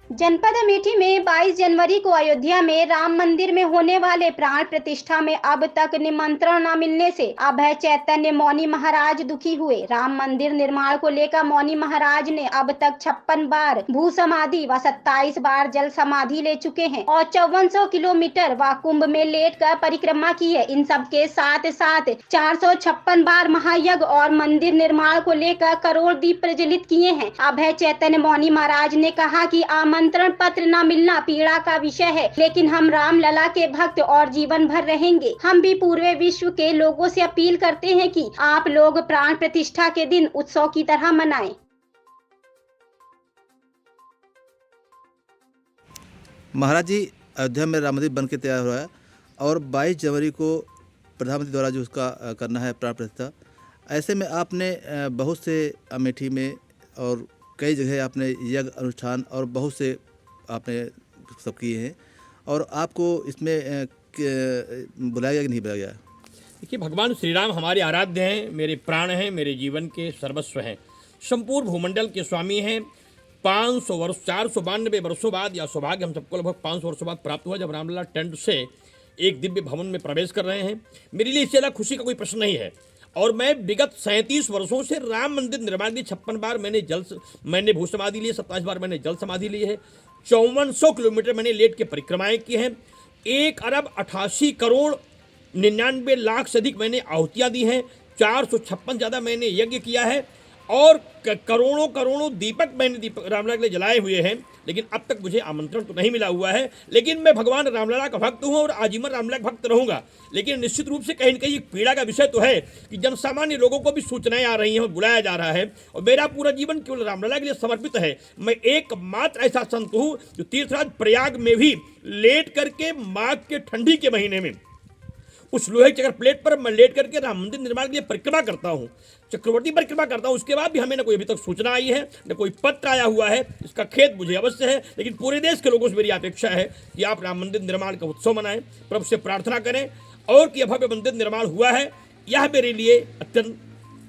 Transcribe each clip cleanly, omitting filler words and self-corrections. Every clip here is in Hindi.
जनपद अमेठी में 22 जनवरी को अयोध्या में राम मंदिर में होने वाले प्राण प्रतिष्ठा में अब तक निमंत्रण न मिलने से अभय चैतन्य मौनी महाराज दुखी हुए। राम मंदिर निर्माण को लेकर मौनी महाराज ने अब तक 56 बार भू समाधि व 27 बार जल समाधि ले चुके हैं और 5400 किलोमीटर व कुंभ में लेट कर परिक्रमा की है। इन सब के साथ साथ 456 बार महायज्ञ और मंदिर निर्माण को लेकर करोड़ दीप प्रज्वलित किए हैं। अभय चैतन्य मौनी महाराज ने कहा कि आमंत्रण पत्र न मिलना पीड़ा का विषय है, लेकिन हम राम लला के भक्त और जीवन भर रहेंगे। हम भी पूरे विश्व के लोगों से अपील करते हैं कि आप लोग प्राण प्रतिष्ठा के दिन उत्सव की तरह मनाएं। महाराज जी, अयोध्या में राम मंदिर बन के तैयार हुआ है और 22 जनवरी को प्रधानमंत्री द्वारा जो उसका करना है प्राण प्रतिष्ठा, ऐसे में आपने बहुत से अमेठी में और कई जगह आपने यज्ञ अनुष्ठान और बहुत से आपने सब किए हैं, और आपको इसमें बुलाया गया कि नहीं बुलाया गया? देखिए, भगवान श्री राम हमारे आराध्य हैं, मेरे प्राण हैं, मेरे जीवन के सर्वस्व हैं, संपूर्ण भूमंडल के स्वामी हैं। 500 वर्ष 492 वर्षों बाद या सौभाग्य हम सबको लगभग 500 वर्षों बाद प्राप्त हुआ जब रामलला टेंट से एक दिव्य भवन में प्रवेश कर रहे हैं। मेरे लिए इससे ज्यादा खुशी का कोई प्रश्न नहीं है। और मैं विगत 37 वर्षों से राम मंदिर निर्माण की 56 बार मैंने भू समाधि ली है, 27 बार मैंने जल समाधि ली है, 5400 किलोमीटर मैंने लेट के परिक्रमाएं की हैं, 1 अरब 88 करोड़ 99 लाख से अधिक मैंने आहुतियाँ दी हैं, 456 ज़्यादा मैंने यज्ञ किया है और करोड़ों करोड़ों दीपक मैंने रामलला के लिए जलाए हुए हैं। लेकिन अब तक मुझे आमंत्रण तो नहीं मिला हुआ है। लेकिन मैं भगवान रामलला का भक्त हूँ और आजीवन रामलला का भक्त रहूंगा। लेकिन निश्चित रूप से कहीं न कहीं पीड़ा का विषय तो है कि जनसामान्य लोगों को भी सूचनाएं आ रही हैं और बुलाया जा रहा है, और मेरा पूरा जीवन केवल रामलला के लिए समर्पित है। मैं एकमात्र ऐसा संत हूँ जो तीर्थराज प्रयाग में भी लेट करके माघ के ठंडी के महीने में उस लोहे की चक्र प्लेट पर मैं लेट करके राम मंदिर निर्माण के लिए परिक्रमा करता हूँ, चक्रवर्ती परिक्रमा करता हूँ। उसके बाद भी हमें न कोई अभी तक सूचना आई है, न कोई पत्र आया हुआ है। इसका खेद मुझे अवश्य है, लेकिन पूरे देश के लोगों से मेरी अपेक्षा है कि आप राम मंदिर निर्माण का उत्सव मनाएं, प्रभु से प्रार्थना करें और कि भव्य मंदिर निर्माण हुआ है, यह मेरे लिए अत्यंत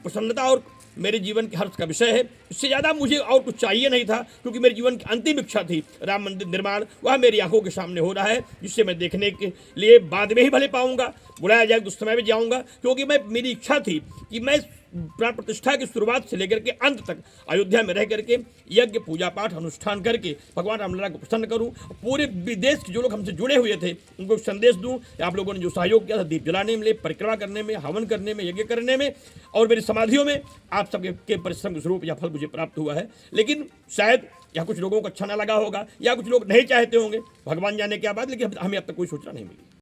प्रसन्नता और मेरे जीवन के हर्ष का विषय है। इससे ज़्यादा मुझे और कुछ चाहिए नहीं था, क्योंकि मेरे जीवन की अंतिम इच्छा थी राम मंदिर निर्माण, वह मेरी आंखों के सामने हो रहा है, जिससे मैं देखने के लिए बाद में ही भले पाऊंगा, बुलाया जाए तो उस समय में जाऊंगा। क्योंकि मेरी इच्छा थी कि मैं प्राण प्रतिष्ठा की शुरुआत से लेकर के अंत तक अयोध्या में रह करके यज्ञ पूजा पाठ अनुष्ठान करके भगवान रामलला को प्रसन्न करूं। पूरे विदेश के जो लोग हमसे जुड़े हुए थे उनको संदेश दूं। आप लोगों ने जो सहयोग किया था दीप जलाने में, परिक्रमा करने में, हवन करने में, यज्ञ करने में और मेरी समाधियों में, आप सबके परिश्रम के स्वरूप यह फल मुझे प्राप्त हुआ है। लेकिन शायद यह कुछ लोगों को अच्छा ना लगा होगा या कुछ लोग नहीं चाहते होंगे, भगवान जाने क्या बात, लेकिन हमें अब तक कोई सूचना नहीं मिली।